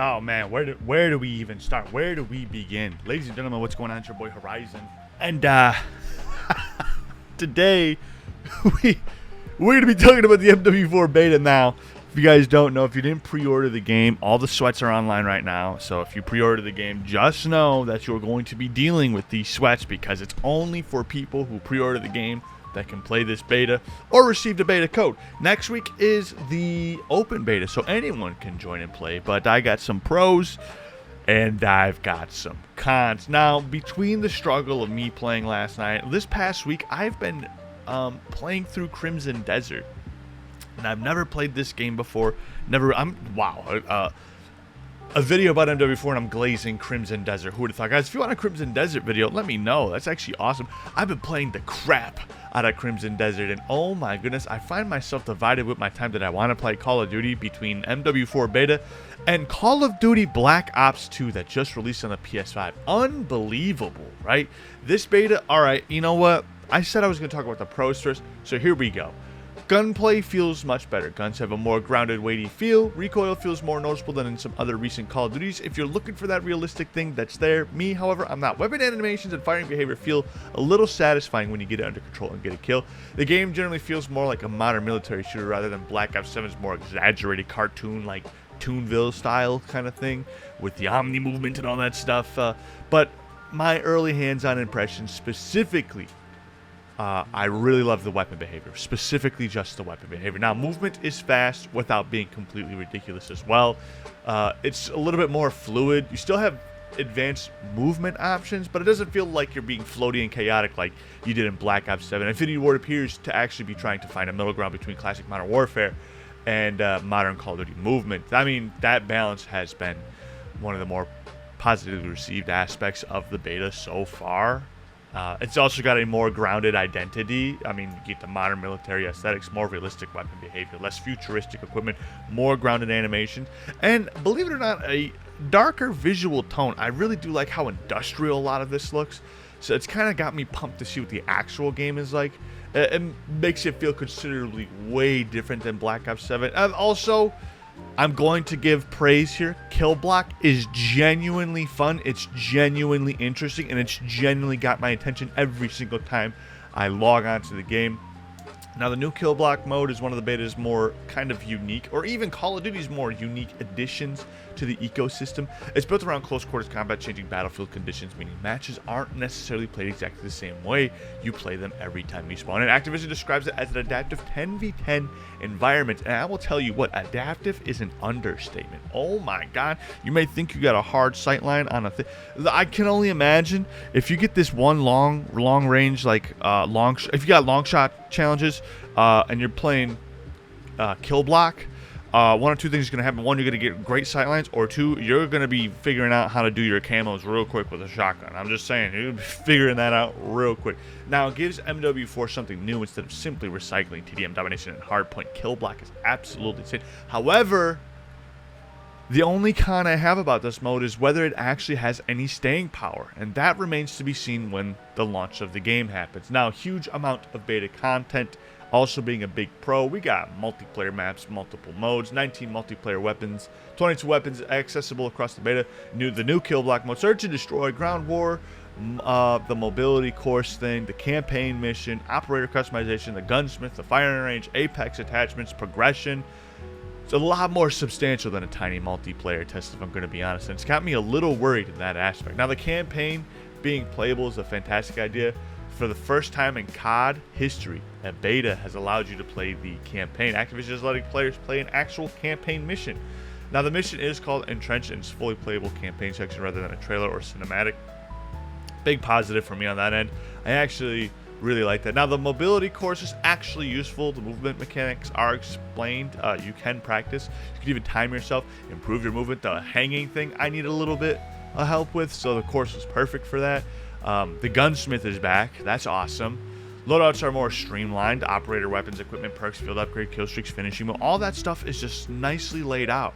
Oh man, where do we even start? Where do we begin? Ladies and gentlemen, what's going on? It's your boy Horizon. And today we're gonna be talking about the MW4 Beta now. If you guys don't know, if you didn't pre-order the game, all the sweats are online right now. So if you pre-order the game, just know that you're going to be dealing with these sweats because it's only for people who pre-order the game that can play this beta or receive the beta code. Next week is the open beta, so anyone can join and play, but I got some pros and I've got some cons. Now, between the struggle of me playing last night, this past week, I've been playing through Crimson Desert, and I've never played this game before. A video about MW4 and I'm glazing Crimson Desert. Who would have thought? Guys, if you want a Crimson Desert video, let me know. That's actually awesome. I've been playing the crap out of Crimson Desert, and oh my goodness, I find myself divided with my time that I want to play Call of Duty between MW4 Beta and Call of Duty Black Ops 2 that just released on the PS5. Unbelievable, right? This beta, alright, you know what? I said I was going to talk about the pros first, so here we go. Gunplay feels much better. Guns have a more grounded, weighty feel. Recoil feels more noticeable than in some other recent Call of Duties. If you're looking for that realistic thing, that's there. Me, however, I'm not. Weapon animations and firing behavior feel a little satisfying when you get it under control and get a kill. The game generally feels more like a modern military shooter rather than Black Ops 7's more exaggerated cartoon, like Toonville style kind of thing with the Omni movement and all that stuff. But my early hands-on impressions specifically, I really love the weapon behavior, specifically just the weapon behavior. Now, movement is fast without being completely ridiculous as well. It's a little bit more fluid. You still have advanced movement options, but it doesn't feel like you're being floaty and chaotic like you did in Black Ops 7. Infinity Ward appears to actually be trying to find a middle ground between classic Modern Warfare and modern Call of Duty movement. I mean, that balance has been one of the more positively received aspects of the beta so far. It's also got a more grounded identity. I mean, you get the modern military aesthetics, more realistic weapon behavior, less futuristic equipment, more grounded animation, and believe it or not, a darker visual tone. I really do like how industrial a lot of this looks, so it's kind of got me pumped to see what the actual game is like. It makes it feel considerably way different than Black Ops 7. Also, I'm going to give praise here. Kill block is genuinely fun. It's genuinely interesting, and it's genuinely got my attention every single time I log onto the game. Now, the new kill block mode is one of the beta's more kind of unique, or even Call of Duty's more unique additions to the ecosystem. It's built around close quarters combat, changing battlefield conditions, meaning matches aren't necessarily played exactly the same way. You play them every time you spawn. And Activision describes it as an adaptive 10v10 environment. And I will tell you what, adaptive is an understatement. Oh my god, you may think you got a hard sight line on a thing. I can only imagine if you get this one long range, like if you got long shot challenges and you're playing kill block, one or two things are going to happen. One, you're going to get great sightlines, or two, you're going to be figuring out how to do your camos real quick with a shotgun. I'm just saying, you're figuring that out real quick. Now, it gives MW4 something new instead of simply recycling TDM domination and hardpoint. Kill block is absolutely insane. However, the only con I have about this mode is whether it actually has any staying power, and that remains to be seen when the launch of the game happens. Now, huge amount of beta content also being a big pro. We got multiplayer maps, multiple modes, 19 multiplayer weapons, 22 weapons accessible across the beta. The new kill block mode, search and destroy, ground war, the mobility course thing, the campaign mission, operator customization, the gunsmith, the firing range, apex attachments, progression. It's a lot more substantial than a tiny multiplayer test, if I'm going to be honest, and it's got me a little worried in that aspect. Now, the campaign being playable is a fantastic idea. For the first time in COD history, a beta has allowed you to play the campaign. Activision is letting players play an actual campaign mission. Now, the mission is called Entrenched, and it's a fully playable campaign section rather than a trailer or cinematic. Big positive for me on that end. I actually really like that. Now, the mobility course is actually useful. The movement mechanics are explained. You can practice. You can even time yourself, improve your movement. The hanging thing I need a little bit of help with, so the course was perfect for that. The Gunsmith is back. That's awesome. Loadouts are more streamlined. Operator, weapons, equipment, perks, field upgrade, kill streaks, finishing mode. All that stuff is just nicely laid out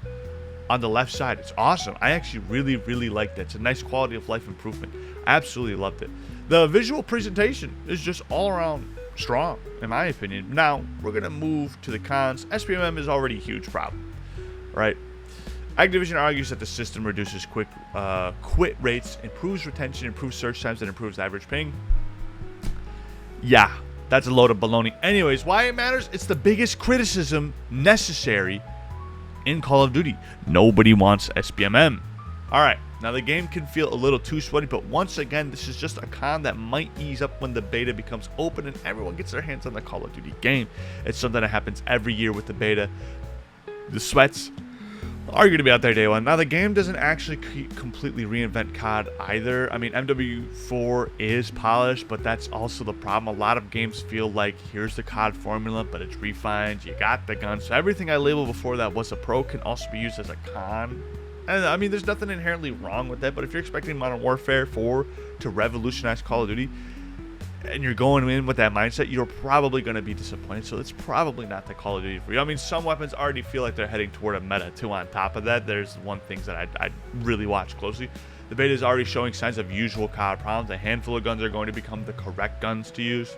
on the left side. It's awesome. I actually really like that. It's a nice quality of life improvement. Absolutely loved it. The visual presentation is just all around strong, in my opinion. Now, we're going to move to the cons. SBMM is already a huge problem, right? Activision argues that the system reduces quit rates, improves retention, improves search times, and improves average ping. Yeah, that's a load of baloney. Anyways, why it matters? It's the biggest criticism necessary in Call of Duty. Nobody wants SBMM. Alright, now the game can feel a little too sweaty, but once again, this is just a con that might ease up when the beta becomes open and everyone gets their hands on the Call of Duty game. It's something that happens every year with the beta. The sweats are going to be out there day one. Now, the game doesn't actually completely reinvent COD either. I mean, MW4 is polished, but that's also the problem. A lot of games feel like, here's the COD formula, but it's refined. You got the gun. So everything I labeled before that was a pro can also be used as a con. And I mean, there's nothing inherently wrong with that, but if you're expecting Modern Warfare 4 to revolutionize Call of Duty, and you're going in with that mindset, you're probably going to be disappointed. So it's probably not the Call of Duty for you. I mean, some weapons already feel like they're heading toward a meta too. On top of that, there's one thing that I really watch closely. The beta is already showing signs of usual COD problems. A handful of guns are going to become the correct guns to use.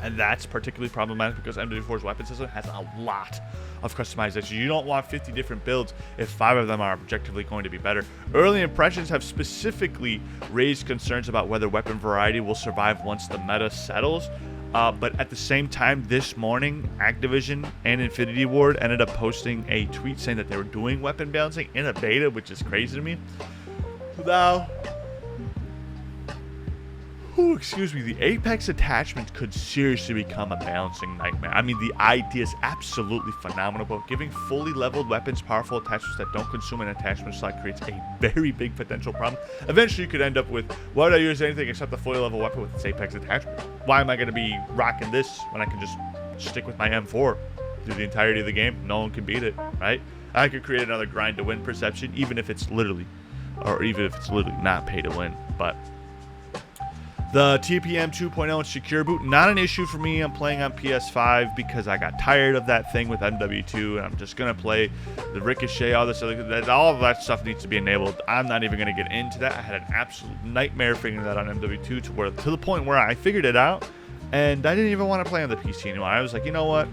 And that's particularly problematic because MW4's weapon system has a lot of customization. You don't want 50 different builds if 5 of them are objectively going to be better. Early impressions have specifically raised concerns about whether weapon variety will survive once the meta settles. But at the same time, this morning, Activision and Infinity Ward ended up posting a tweet saying that they were doing weapon balancing in a beta, which is crazy to me. Now, the Apex attachment could seriously become a balancing nightmare. I mean, the idea is absolutely phenomenal, but giving fully leveled weapons powerful attachments that don't consume an attachment slot creates a very big potential problem. Eventually, you could end up with, why would I use anything except the fully leveled weapon with its Apex attachment? Why am I going to be rocking this when I can just stick with my M4 through the entirety of the game? No one can beat it, right? I could create another grind to win perception, even if it's literally not pay to win, but the TPM 2.0 and secure boot, not an issue for me. I'm playing on PS5 because I got tired of that thing with MW2, and I'm just going to play the Ricochet, all this other, all of that stuff needs to be enabled. I'm not even going to get into that. I had an absolute nightmare figuring that on MW2 to the point where I figured it out, and I didn't even want to play on the PC anymore. I was like, you know what?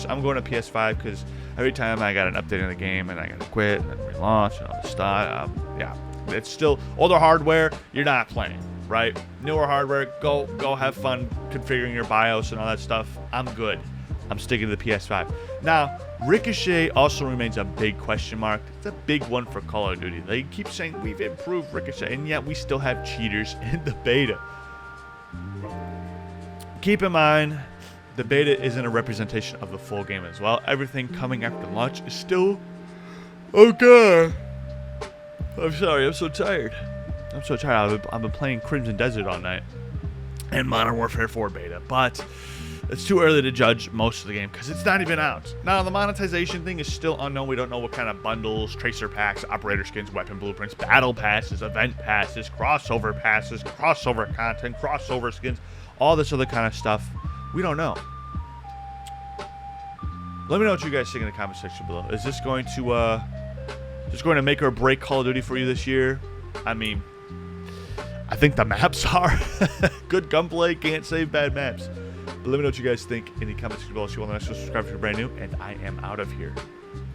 I'm going to PS5 because every time I got an update in the game and I got to quit and then relaunch and all this stuff, yeah, it's still older hardware. You're not playing. Right? Newer hardware, go have fun configuring your BIOS and all that stuff. I'm good. I'm sticking to the PS5. Now, Ricochet also remains a big question mark. It's a big one for Call of Duty. They keep saying we've improved Ricochet, and yet we still have cheaters in the beta. Keep in mind, the beta isn't a representation of the full game as well. Everything coming after launch is still okay. I'm sorry, I'm so tired. I've been playing Crimson Desert all night and Modern Warfare 4 beta, but it's too early to judge most of the game because it's not even out. Now, the monetization thing is still unknown. We don't know what kind of bundles, tracer packs, operator skins, weapon blueprints, battle passes, event passes, crossover content, crossover skins, all this other kind of stuff. We don't know. Let me know what you guys think in the comment section below. Is this going to make or break Call of Duty for you this year? I mean, I think the maps are. Good gunplay can't save bad maps. But let me know what you guys think in the comments below. See you on the next one. Subscribe if you're brand new, and I am out of here.